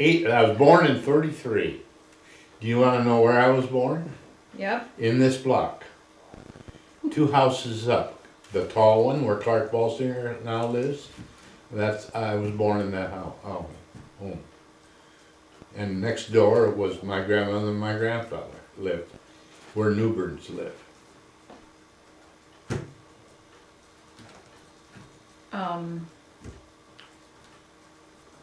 I was born in 33. Do you want to know where I was born? Yep. In this block. 2 houses up. The tall one where Clark Balsinger now lives. I was born in that house. Home. And next door was my grandmother and my grandfather lived, where Newburns live.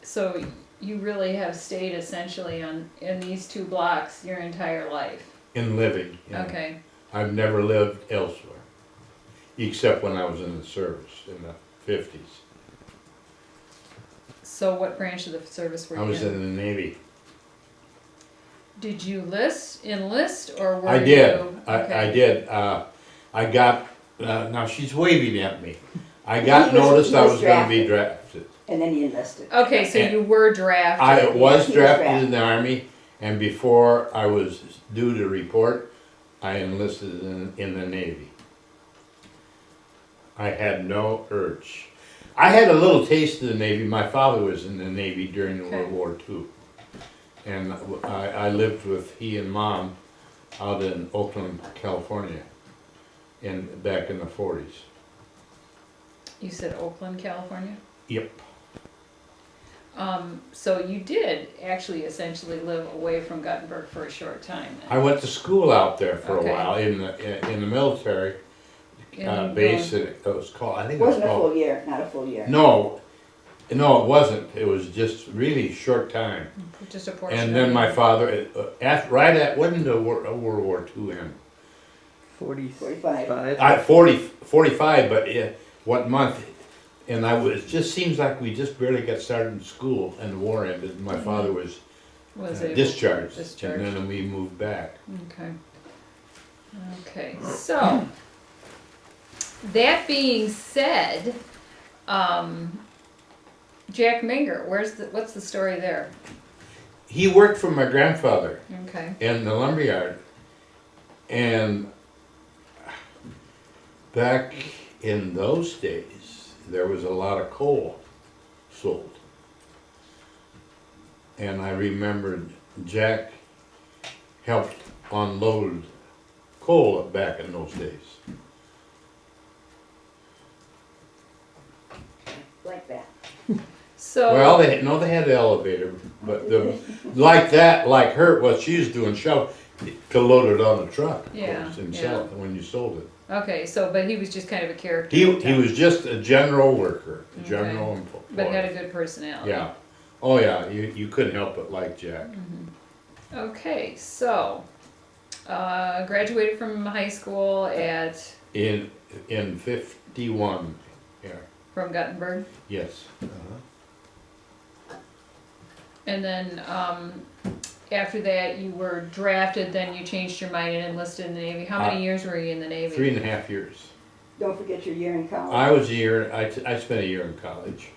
So you really have stayed essentially in these 2 blocks your entire life. In living. Yeah. Okay. I've never lived elsewhere, except when I was in the service in the 50s. So what branch of the service were you I was in? in the Navy. Did you enlist, or were I did. you? I did. I got. Now she's waving at me. I got noticed I was going to be drafted. And then he enlisted. Okay, so And you were drafted. I he was was drafted in the Army, and before I was due to report, I enlisted in the Navy. I had no urge. I had a little taste of the Navy. My father was in the Navy during Okay. World War II. And I lived with he and Mom out in Oakland, California, back in the 40s. You said Oakland, California? Yep. So you did actually essentially live away from Guttenberg for a short time then. I went to school out there for Okay. a while in the military In base. North- It was called. I think It it was wasn't a called. full year, not a full year. No, it wasn't. It was just really short time. Just a portion. And of then it. my father, when did the World War II end? 45. 45, but what month? And it just seems like we just barely got started in school and the war ended. And my father was able- discharged, discharged. and then we moved back. Okay. Okay, so, that being said, Jack Minger, what's the story there? He worked for my grandfather Okay. in the lumberyard, and back in those days, there was a lot of coal sold. And I remembered Jack helped unload coal back in those days. Like that. So. Well, they had the elevator, but like her, what she was doing, to load it on the truck, of Yeah, course, and sell it when you sold it. Okay, but he was just kind of a character. He at the time, was just a general worker, a Okay. general employee. But had a good personality. Yeah. Oh yeah, you couldn't help but like Jack. Okay, so, graduated from high school In 51, yeah, from Guttenberg, yes. and then, after that, you were drafted, then you changed your mind and enlisted in the Navy. How many years were you in the Navy? 3.5 years. Don't forget your year in college. I was a year, I spent a year in college.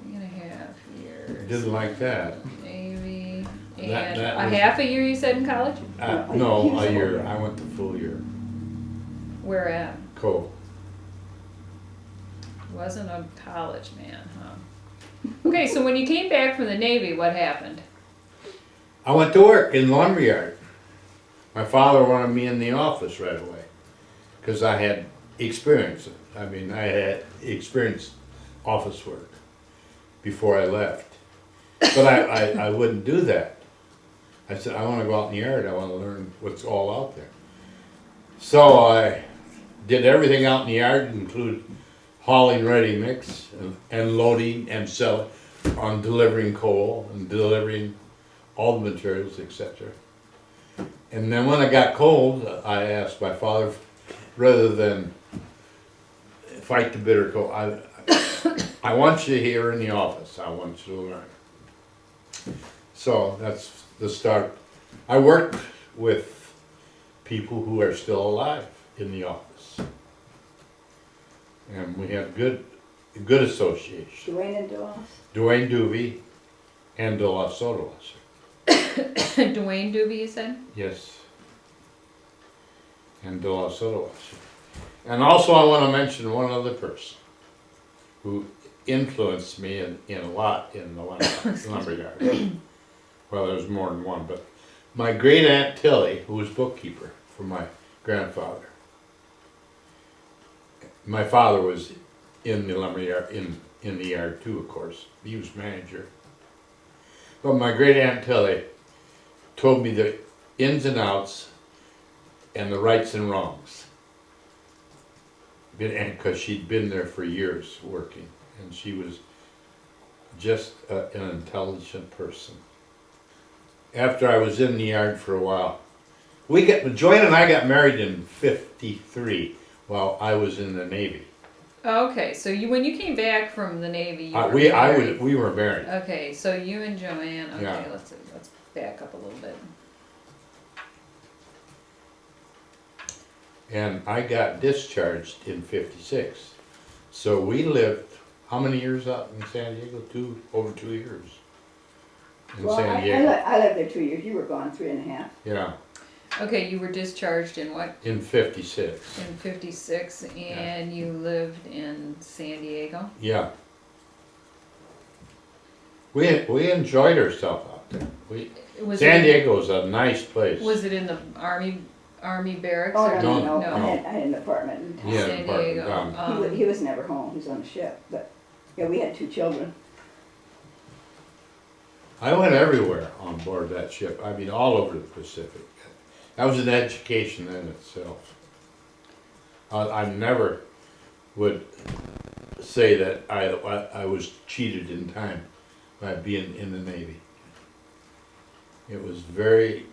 3.5 years. Didn't like that. Navy, and That a was- half a year you said in college? No, a year, I went the full year. Where at? Cool. Wasn't a college man, huh? Okay, so when you came back from the Navy, what happened? I went to work in the lumberyard. My father wanted me in the office right away, because I had experience. I had experienced office work before I left. But I wouldn't do that. I said, I want to go out in the yard. I want to learn what's all out there. So I did everything out in the yard, including hauling ready mix and loading and selling, on delivering coal and delivering all the materials, etc. And then when it got cold, I asked my father, rather than fight the bitter cold, I want you here in the office. I want you to learn. So that's the start. I worked with people who are still alive in the office, and we had good association. Dwayne and Doss. Dwayne Duvey and De La Sotolas. Dwayne Doobie, you said? Yes. And De La Sotolas. And also I want to mention one other person who influenced me in a lot in the lumberyard. well, there's more than one, but my great aunt Tilly, who was bookkeeper for my grandfather. My father was in the lumber yard, in the yard too, of course. He was manager. But my great aunt Tilly told me the ins and outs and the rights and wrongs. And because she'd been there for years working, and she was just an intelligent person. After I was in the yard for a while, Joanne and I got married in '53 while I was in the Navy. Okay, so when you came back from the Navy, you were married. We were married. Okay, so you and Joanne. Okay, Yeah. let's back up a little bit. And I got discharged in '56. So we lived, how many years out in San Diego? Over 2 years in Well, San Diego. I lived there 2 years. You were gone 3.5. Yeah, Okay, you were discharged in what? in '56. In '56, and you lived in San Diego. Yeah. We enjoyed ourselves out there. San Diego is a nice place. Was it in the army barracks? Oh, or no. No. I had an apartment in town. Yeah, San apartment Diego. down. He was never home. He was on the ship. But yeah, we had 2 children. I went everywhere on board that ship. I mean, all over the Pacific. That was an education in itself. I never would say that I was cheated in time by being in the Navy. It was very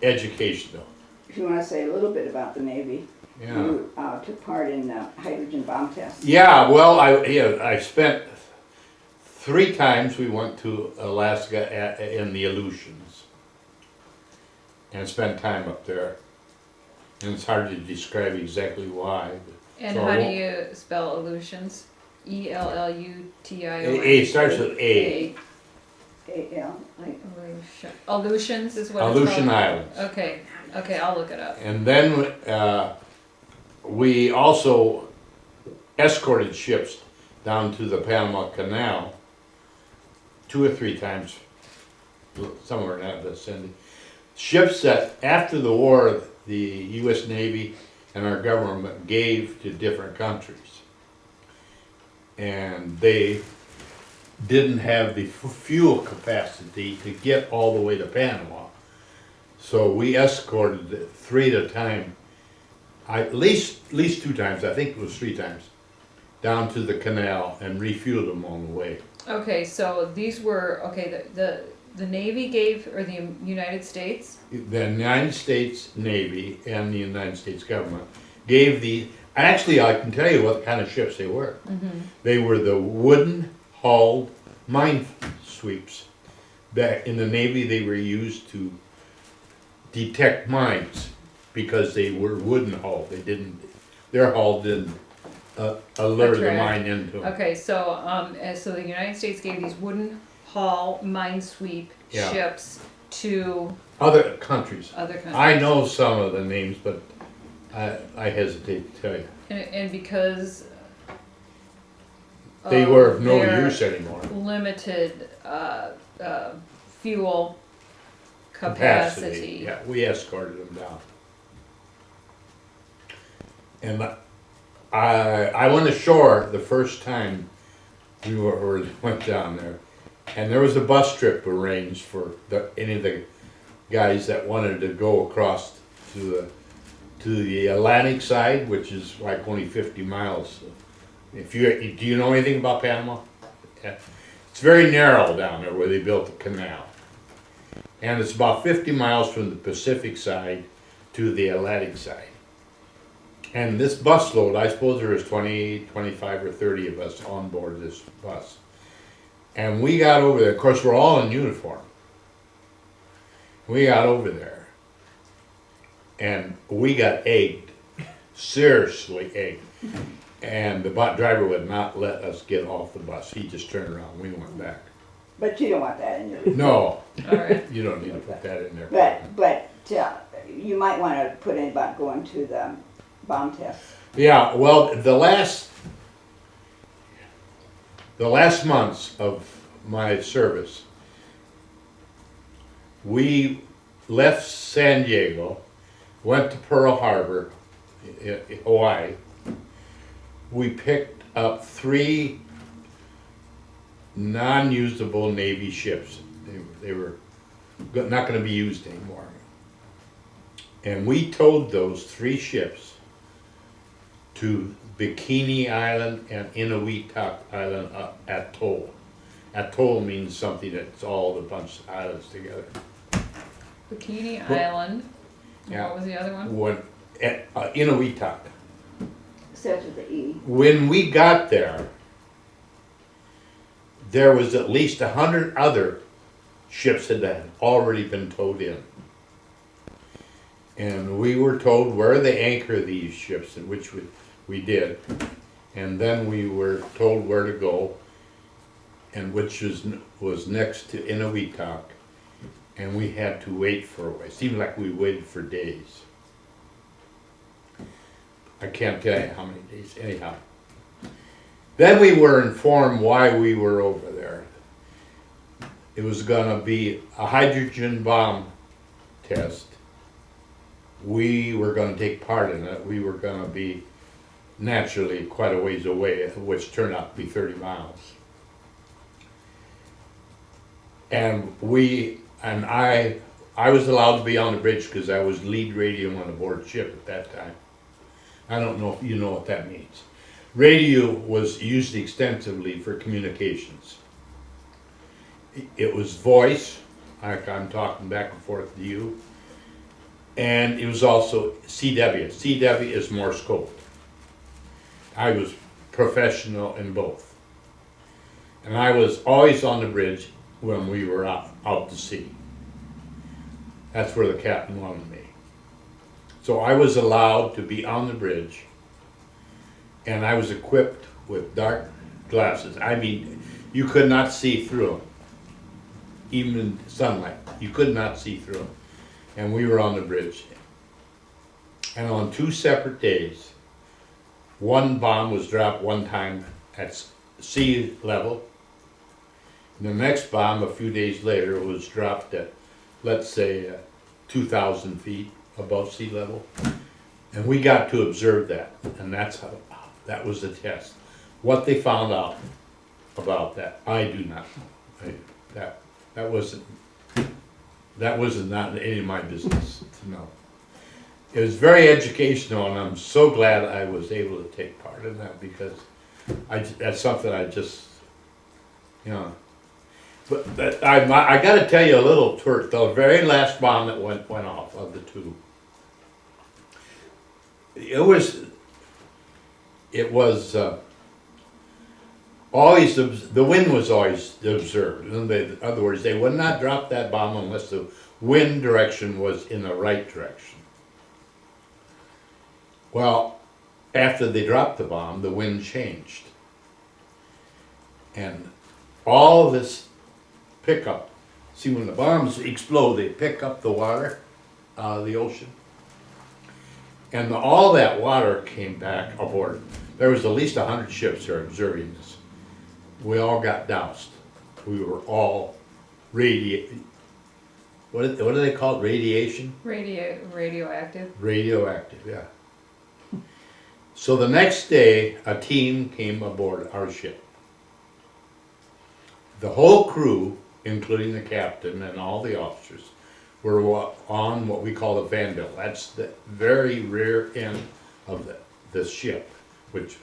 educational. If you want to say a little bit about the Navy, Yeah. you took part in hydrogen bomb tests. Yeah. Well, I spent 3 times we went to Alaska in the Aleutians and spent time up there. And it's hard to describe exactly why. And So how I do won't- you spell Aleutians? ELLUTION. A starts with A. Aleutians is what it's Aleutian called? Islands. Okay, I'll look it up. And then we also escorted ships down to the Panama Canal 2 or 3 times, somewhere in that vicinity. Ships that after the war, the U.S. Navy and our government gave to different countries. And they didn't have the fuel capacity to get all the way to Panama. So we escorted 3 at a time, at least 2 times, I think it was 3 times, down to the canal and refueled them on the way. Okay, so these were, the Navy gave, or the United States? The United States Navy and the United States government gave actually I can tell you what kind of ships they were. Mm-hmm. They were the wooden hulled mine sweeps. Back in the Navy they were used to detect mines because they were wooden hulled. Their hull didn't alert the Attract. mine into them. Okay, so the United States gave these wooden hull minesweep Yeah. ships to Other countries. other countries. I know some of the names, but I hesitate to tell you. And because They of were of no their use anymore. limited fuel capacity. Yeah, we escorted them down. And I went ashore the first time we went down there, and there was a bus trip arranged for any of the guys that wanted to go across to the Atlantic side, which is like only 50 miles. Do you know anything about Panama? Yeah. It's very narrow down there where they built the canal. And it's about 50 miles from the Pacific side to the Atlantic side. And this bus load, I suppose there was 20, 25 or 30 of us on board this bus. And we got over there, of course we're all in uniform. We got over there and we got egged, seriously egged. And the driver would not let us get off the bus. He just turned around, we went back. But you don't want that in your report. No, All right. you don't need to put that in there. But you might want to put in about going to the bomb test. Yeah, well, the last months of my service, we left San Diego, went to Pearl Harbor, Hawaii. We picked up 3 non-usable Navy ships. They were not going to be used anymore. And we towed those 3 ships to Bikini Island and Inuitak Island Atoll. Atoll means something that's all a bunch of islands together. Bikini Well, Island. yeah. What was the other one? When, at Inuitak. Starts with the E. When we got there, there was at least 100 other ships that had already been towed in. And we were told where they anchor these ships, in which we did. And then we were told where to go, and which was next to Inuitak. And we had to wait for a while. It seemed like we waited for days. I can't tell you how many days, anyhow. Then we were informed why we were over there. It was gonna be a hydrogen bomb test. We were gonna take part in it. We were gonna be naturally quite a ways away, which turned out to be 30 miles. And I was allowed to be on the bridge because I was lead radio on a board ship at that time. I don't know if you know what that means. Radio was used extensively for communications. It was voice, like I'm talking back and forth to you, and it was also CW. CW is Morse code. I was professional in both. And I was always on the bridge when we were out to sea. That's where the captain wanted me. So I was allowed to be on the bridge, and I was equipped with dark glasses. I mean, you could not see through them. Even in sunlight, you could not see through them. And we were on the bridge. And on 2 separate days, one bomb was dropped one time at sea level. And the next bomb, a few days later, was dropped at, let's say, 2,000 feet above sea level. And we got to observe that. And that was the test. What they found out about that, I do not know. That wasn't not any of my business to know. It was very educational, and I'm so glad I was able to take part in that, because that's something I just, you know. But I got to tell you a little twist. The very last bomb that went off of the 2. It was always, the wind was always observed. In other words, they would not drop that bomb unless the wind direction was in the right direction. Well, after they dropped the bomb, the wind changed. And all this pickup, see, when the bombs explode, they pick up the water out of the ocean. And all that water came back aboard. There was at least 100 ships there observing this. We all got doused. We were all what do they call it? Radiation? Radioactive. Radioactive, yeah. So the next day, a team came aboard our ship. The whole crew, including the captain and all the officers, were on what we call the Vandal. That's the very rear end of the ship, which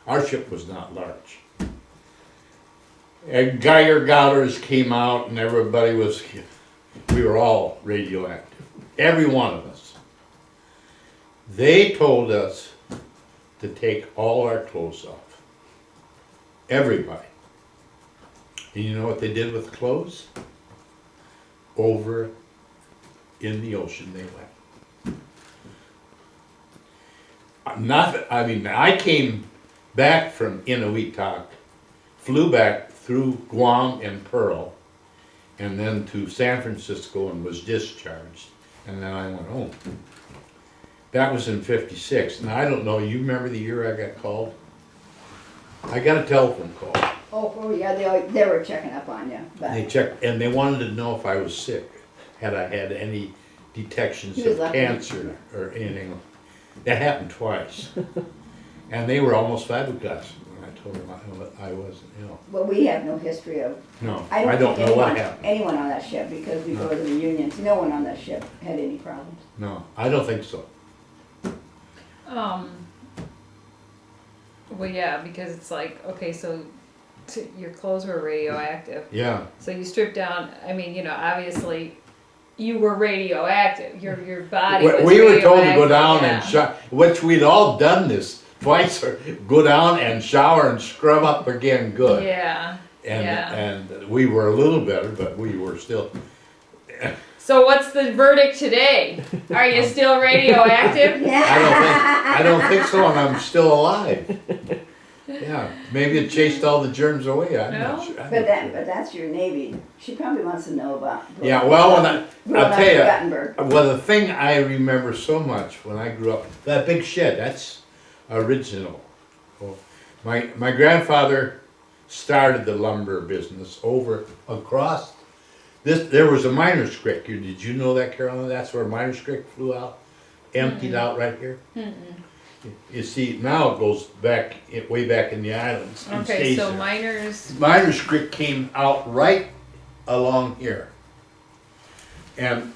our ship was not large. And Geiger counters came out, and we were all radioactive, every one of us. They told us to take all our clothes off, everybody. And you know what they did with clothes? Over in the ocean they went. I came back from Inuitak, flew back through Guam and Pearl, and then to San Francisco, and was discharged. And then I went home. That was in '56. Now, I don't know, you remember the year I got called? I got a telephone call. Oh, yeah, they were checking up on you. But They checked, and they wanted to know if I was sick. had I had any detections He was of lucky. cancer or anything. That happened twice. And they were almost fiberglass when I told them I wasn't ill. Well, we have no history of, No, I I don't don't think know what happened. anyone on that ship, because we go to the reunions, no one on that ship had any problems. No, I don't think so. Well, yeah, because it's like, okay, so your clothes were radioactive. Yeah, So you stripped down, I mean, obviously you were radioactive. Your body was we were told to go radioactive, down yeah. and shower, which we'd all done this twice, or go down and shower and scrub up again good. Yeah. Yeah. And we were a little better, but we were still. So what's the verdict today? Are you still radioactive? I don't think so, and I'm still alive. Yeah, maybe it chased all the germs away. I'm No? not sure. I'm But not sure. that's your Navy. She probably wants to know about. Yeah, well, growing I'll up tell in you, Guttenberg. well, the thing I remember so much when I grew up, that big shed, that's original. Well, my grandfather started the lumber business over across this. There was a Miners Creek. Did you know that, Carolyn? That's where Miners Creek flew out, emptied out right here. You see, now it goes back way back in the islands. and Okay, stays so there. miners. Creek came out right along here. And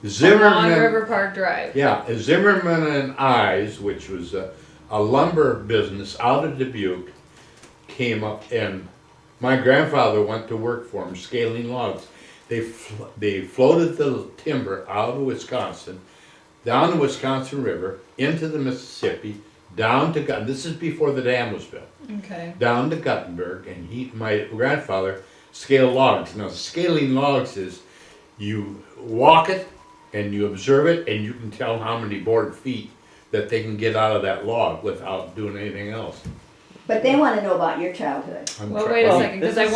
Along Zimmerman, River Park Drive. yeah, Zimmerman and I's, which was a lumber business out of Dubuque, came up, and my grandfather went to work for him, scaling logs. They floated the timber out of Wisconsin, down the Wisconsin River, into the Mississippi, down to this is before the dam was built, Okay. down to Guttenberg, and my grandfather scaled logs. Now, scaling logs is you walk it and you observe it, and you can tell how many board feet that they can get out of that log without doing anything else. But they want to know about your childhood. Well, wait a Well, second, because this I is-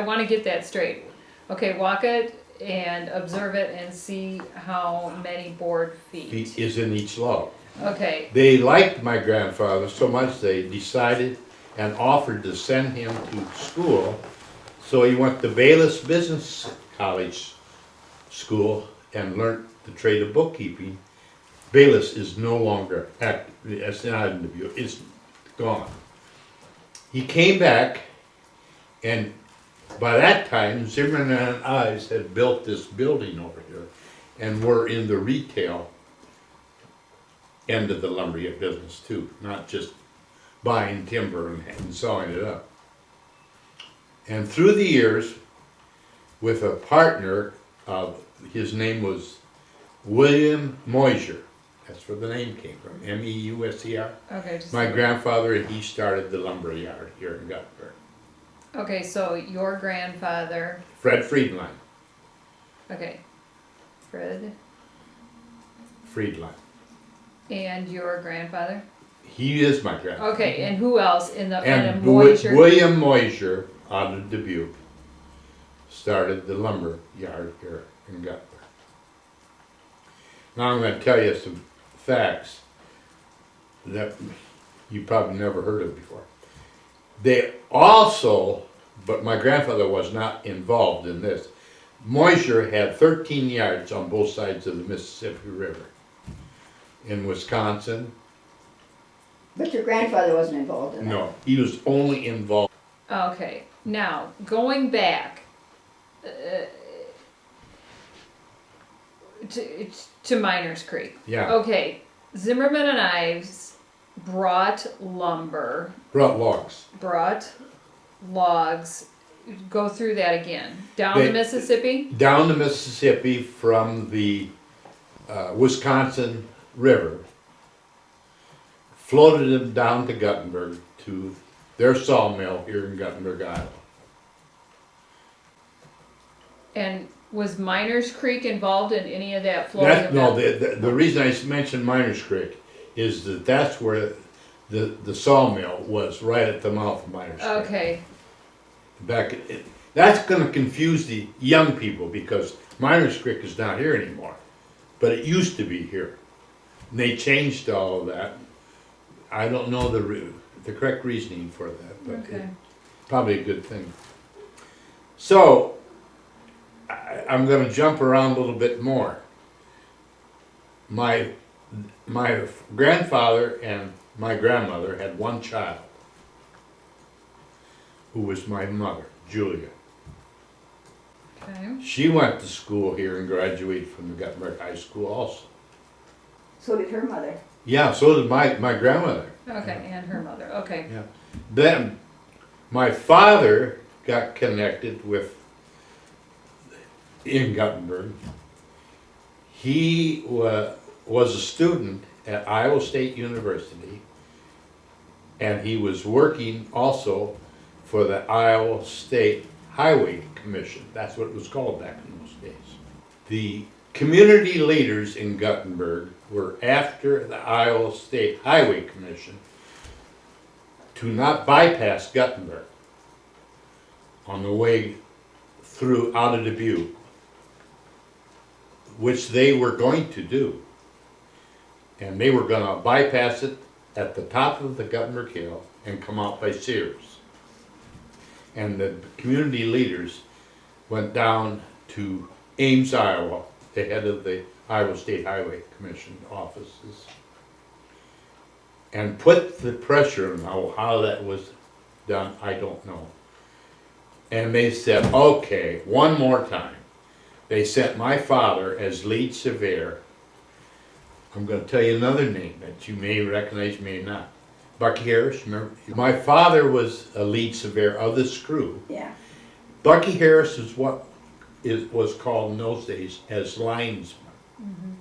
want to get that straight. Okay, walk it and observe it and see how many board feet. Feet is in each log. Okay. They liked my grandfather so much they decided and offered to send him to school. So he went to Bayless Business College School and learned the trade of bookkeeping. Bayless is no longer active. It's not in Dubuque. It's gone. He came back, and by that time, Zimmerman and I's had built this building over here, and were in the retail end of the lumber business too, not just buying timber and sawing it up. And through the years, with a partner, his name was William Moisier. That's where the name came from, M-E-U-S-E-R. Okay. Just My grandfather and he started the lumber yard here in Guttenberg. Okay, so your grandfather. Fred Friedline. Okay. Fred. Friedline. And your grandfather. He is my grandfather. Okay, and who else in the And Moisier? William Moisier out of Dubuque started the lumber yard here in Guttenberg. Now I'm going to tell you some facts that you probably never heard of before. They also, but my grandfather was not involved in this, Moisier had 13 yards on both sides of the Mississippi River in Wisconsin. But your grandfather wasn't involved in that. No, he was only involved. Okay, now going back to Miners Creek. Yeah, Okay, Zimmerman and Ives brought lumber, brought logs. brought logs. Go through that again. Down the They- Mississippi. Down the Mississippi from the Wisconsin River, floated them down to Guttenberg to their sawmill here in Guttenberg, Iowa. And was Miners Creek involved in any of that floating? That, no, the reason I mentioned Miners Creek is that that's where the sawmill was, right at the mouth of Miners Creek. Okay, That's gonna confuse the young people because Miners Creek is not here anymore, but it used to be here. And they changed all of that. I don't know the correct reasoning for that, but okay. probably a good thing. So, I'm gonna jump around a little bit more. My grandfather and my grandmother had one child, who was my mother, Julia. Okay. She went to school here and graduated from the Guttenberg High School also. So did her mother. Yeah, so did my grandmother. Okay, and her mother. Okay. Yeah. Then my father got connected with in Guttenberg. He was a student at Iowa State University, and he was working also for the Iowa State Highway Commission. That's what it was called back in those days. The community leaders in Guttenberg were after the Iowa State Highway Commission to not bypass Guttenberg on the way through out of Dubuque, which they were going to do. And they were gonna bypass it at the top of the Guttenberg Hill and come out by Sears. And the community leaders went down to Ames, Iowa, the head of the Iowa State Highway Commission offices, and put the pressure on how that was done, I don't know. And they said, okay, one more time. They sent my father as lead surveyor. I'm going to tell you another name that you may recognize, may not. Bucky Harris, remember? My father was a lead surveyor of this crew. Yeah. Bucky Harris is what was called in those days as linesman. Mm-hmm.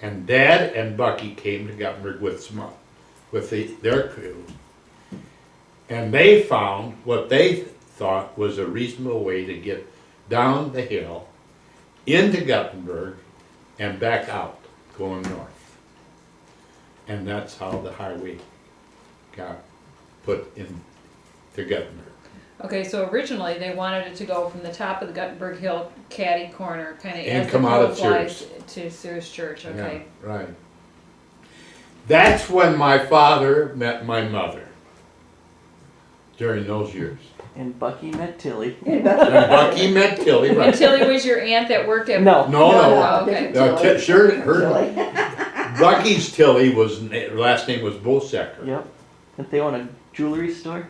And Dad and Bucky came to Guttenberg with their crew. And they found what they thought was a reasonable way to get down the hill into Guttenberg and back out, going north. And that's how the highway got put in to Guttenberg. Okay, so originally they wanted it to go from the top of the Guttenberg Hill caddy corner, kind of And as the come out crow of flies Sears. to Sears Church. Okay. Yeah, right. That's when my father met my mother during those years. And Bucky met Tilly. And Bucky met Tilly, And right? Tilly was your aunt that worked at. No. No, Oh, okay. Sure, Tilly. her, Bucky's Tilly her last name was Bosecker. Yep. Didn't they own a jewelry store?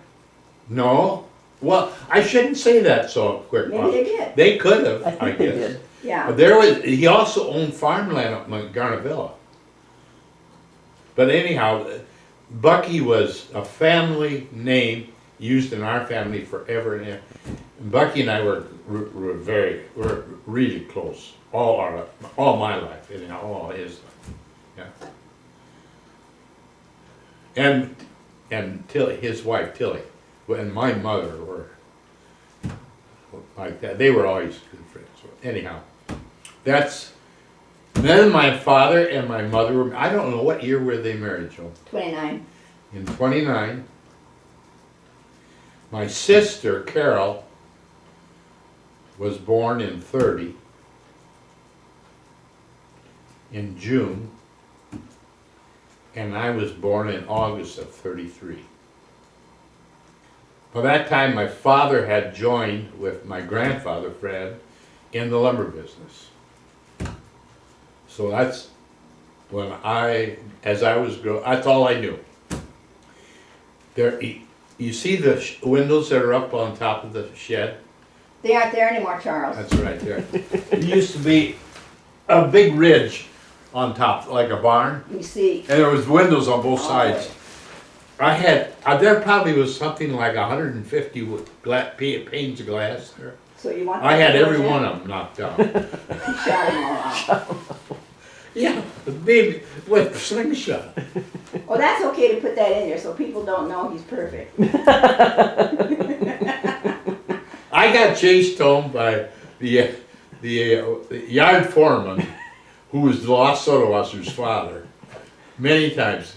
No, well, I shouldn't say that so quick. Maybe they did. They could have, I I think they guess. did. Yeah. But he also owned farmland up in Garnavilla. But anyhow, Bucky was a family name used in our family forever and ever. And Bucky and I were really close all my life, anyhow, all his life. Yeah. And Tilly, his wife Tilly, and my mother were like that. They were always good friends. Anyhow, then my father and my mother were, I don't know what year were they married, Joe? 29. In 29. My sister, Carol, was born in 30, in June, and I was born in August of 33. By that time, my father had joined with my grandfather, Fred, in the lumber business. So that's when as I was growing, that's all I knew. There, you see the windows that are up on top of the shed? They aren't there anymore, Charles. That's right there. It used to be a big ridge on top, like a barn, You see. and there was windows on both sides. There probably was something like 150 panes of glass there. So you want. I had that every in? one of them knocked down. You shot them all out. Yeah, the baby with slingshot. Well, that's okay to put that in there so people don't know he's perfect. I got chased home by the yard foreman, who was the Los Sotowasser's father, many times.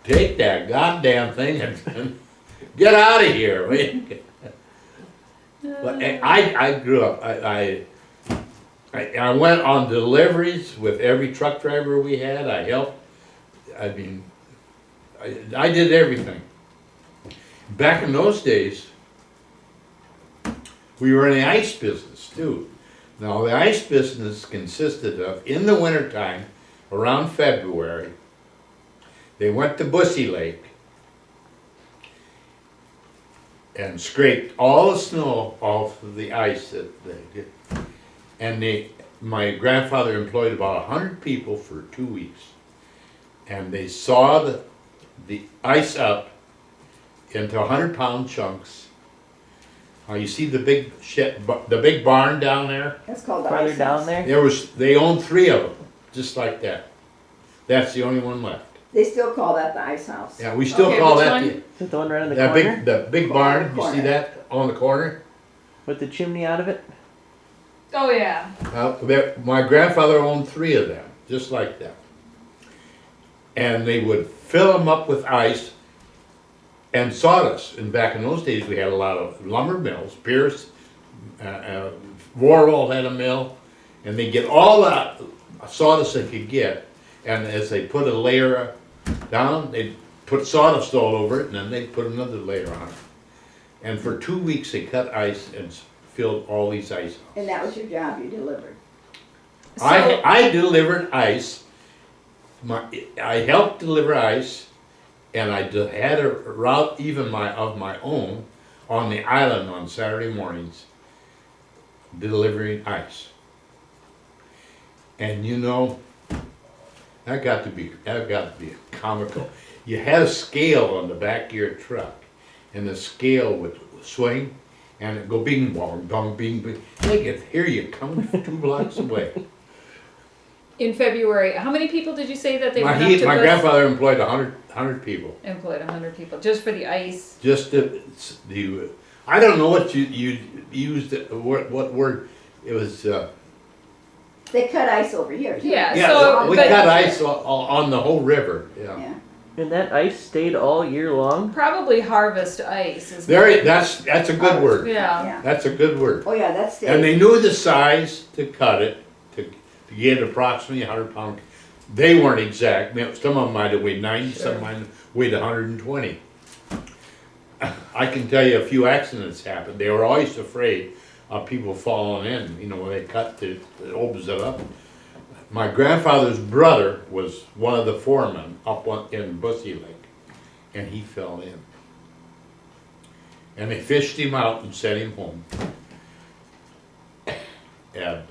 Take that goddamn thing and get out of here. But I grew up. I went on deliveries with every truck driver we had. I helped. I mean, I did everything. Back in those days, we were in the ice business too. Now, the ice business consisted of, in the wintertime, around February, they went to Bussy Lake and scraped all the snow off of the ice that they did. And my grandfather employed about 100 people for 2 weeks. And they sawed the ice up into 100-pound chunks. You see the big the big barn down there? That's called the Farther ice down house. there? They owned 3 of them, just like that. That's the only one left. They still call that the ice house. Yeah, we still Okay, call which that one? the, Is it the one right on the that corner? the big On barn. the You see corner. that on the corner? With the chimney out of it? Oh, yeah. My grandfather owned 3 of them, just like that. And they would fill them up with ice and sawdust. And back in those days, we had a lot of lumber mills. Pierce, Warwell had a mill, and they get all that sawdust they could get. And as they put a layer down, they'd put sawdust all over it, and then they'd put another layer on it. And for 2 weeks, they cut ice and filled all these ice houses. And that was your job, you delivered. I delivered ice. I helped deliver ice, and I had a route even of my own on the island on Saturday mornings, delivering ice. And you know, that got to be comical. You had a scale on the back of your truck, and the scale would swing, and it'd go bing bong dong bing bing. They could hear you coming 2 blocks away. In February, how many people did you say that they My went up to grandfather employed 100 people. Employed 100 people, just for the ice. Just the I don't know what you used, what word, it was, They cut ice over here too. Yeah, yeah, so, we but- cut ice on the whole river, yeah. Yeah. And that ice stayed all year long? Probably harvest ice is. That's a good word. Yeah. Yeah. That's a good word. Oh, yeah, that's And they knew the size to cut it, to get approximately 100-pound. They weren't exact. Some of them might have weighed 90, Sure. some might have weighed 120. I can tell you a few accidents happened. They were always afraid of people falling in, you know, when they cut it opens it up. My grandfather's brother was one of the foremen up in Bussy Lake, and he fell in. And they fished him out and sent him home. And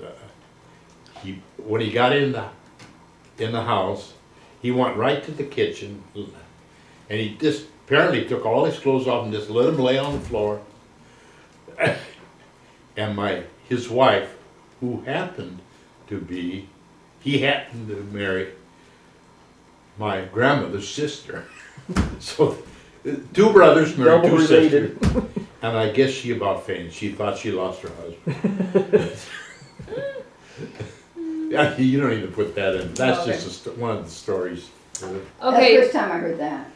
when he got in the house, he went right to the kitchen, and he just apparently took all his clothes off and just let him lay on the floor. And his wife, who happened to marry my grandmother's sister. So 2 brothers married Double 2 related. sisters. And I guess she about fainted. She thought she lost her husband. Yeah, you don't need to put that in. That's Okay. just one of the stories. That's the Okay, first time I heard that.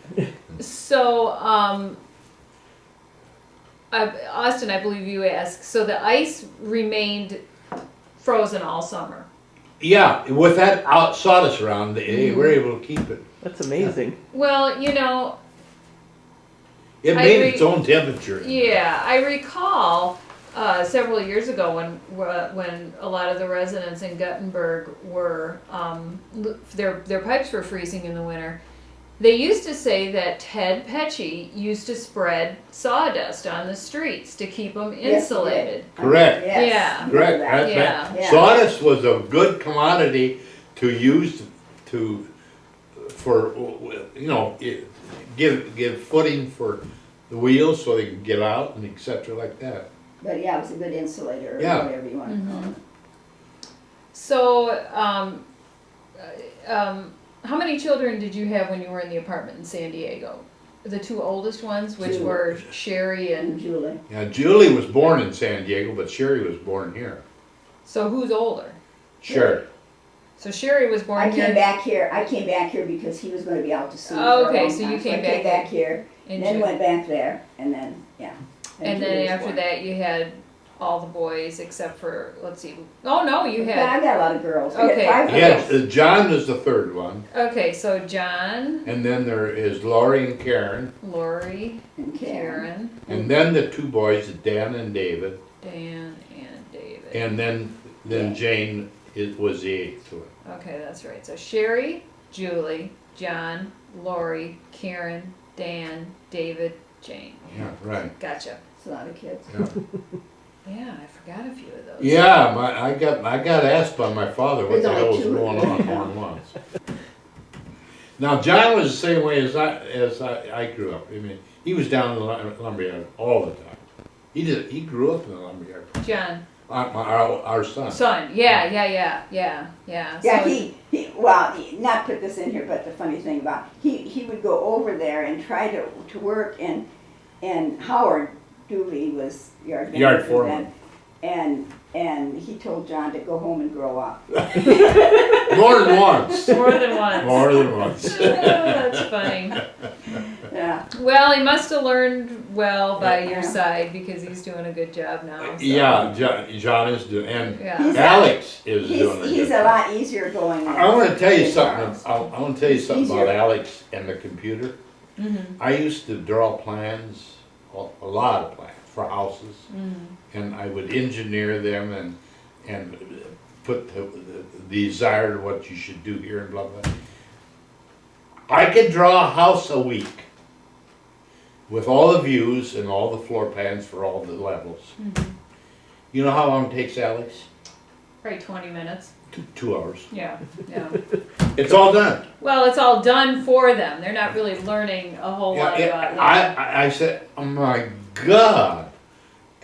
so, Austin, I believe you asked, so the ice remained frozen all summer? Yeah, with that sawdust around, they were able to keep it. That's amazing. Well, you know, It I made agree. its own temperature. yeah, I recall several years ago when a lot of the residents in Guttenberg were their pipes were freezing in the winter. They used to say that Ted Petchy used to spread sawdust on the streets to keep them Yes, he did. insulated. Correct. Yes, Yeah. I remember Correct. that. Yeah. Sawdust was a good commodity to use for give footing for the wheels so they can get out and etc. like that. But yeah, it was a good insulator or Yeah. whatever you want to call it. So, how many children did you have when you were in the apartment in San Diego? The 2 oldest ones, which 2. were Sherry And and. Julie. Yeah, Julie was born in San Diego, but Sherry was born here. So who's older? Sherry. So Sherry was born I here. came back here because he was going to be out to sea. Oh, for a okay, long so you time. came I came back back here, in then June. went back there, and then yeah. And Julie then was after born. that, you had all the boys except for, let's see. Oh no, you Yeah, had. I got a lot of girls. Okay. I had 5 Yes, girls. John is the 3rd one, Okay, so John, and then there is Laurie and Karen, Lori, And Karen. Karen, and then the 2 boys, Dan and David. Dan, and David. And then Jane was the eighth one. Okay, that's right. So Sherry, Julie, John, Lori, Karen, Dan, David, Jane. Yeah, right. Gotcha. It's a lot of kids. Yeah. Yeah, I forgot a few of those. Yeah, I got asked by my father what There's the only hell was two. going on more than once. Now John was the same way as I grew up. I mean, he was down in the lumberyard all the time. He grew up in the lumberyard. John, Our son. son. Yeah. Yeah, So- well, not put this in here, but the funny thing about, he would go over there and try to work, and Howard Dooley was yard foreman. And he told John to go home and grow up. More than once. More than once. More than once. Oh, that's funny. Yeah, Well, he must have learned well by Yeah. your side because he's doing a good job now. So. Yeah, John is doing, and Yeah. He's Alex is doing a he's good a job. lot easier going. I want to tell you than something. Charles. I want to tell you something about Easier. Alex and the computer. Mm-hmm. I used to draw plans, a lot of plans for houses, and I would engineer them and put the desired what you should do here and blah blah. I could draw a house a week with all the views and all the floor plans for all the levels. You know how long it takes Alex? Probably 20 minutes. 2 hours. Yeah. It's all done. Well, it's all done for them. They're not really learning a whole lot about that. I said, oh my God,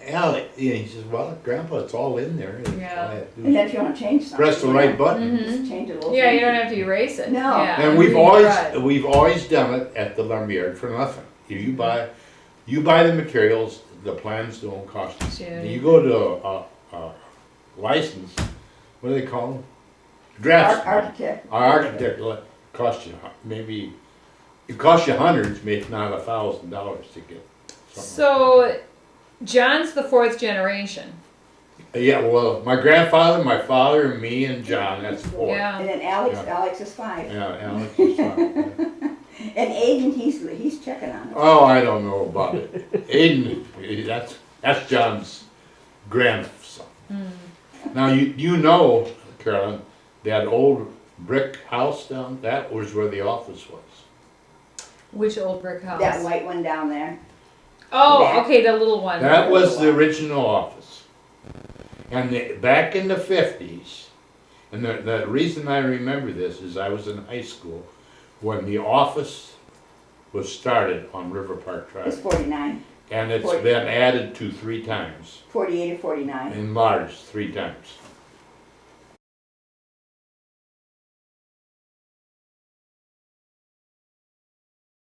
Alex. And he says, well, Grandpa, it's all in there. Yeah. All I have to do And is then if you want to change something. press the right button. Just change it a little. Yeah, you bit. don't have to erase it. No. Yeah. And we've Right. always done it at the lumberyard for nothing. If you buy the materials, the plans don't cost you. Sure. You go to a license, what do they call them? Draftsman. Architect. Our architect will cost you maybe, it costs you hundreds, if not $1,000 to get something. So, John's the fourth generation. Yeah, well, my grandfather, my father, me, and John, that's four. Yeah. And then Alex Yeah. is 5. Yeah, Alex is fine. And Aiden, he's checking on it. Oh, I don't know about it. Aiden, that's John's grandson. Now, you know, Carolyn, that old brick house down, that was where the office was. Which old brick house? That white one down there. Oh, That- okay, the little one. That was the original office. And back in the 50s, and the reason I remember this is I was in high school when the office was started on River Park It's Drive. 49, And it's 40. been added to 3 times, 48 or 49. enlarged 3 times.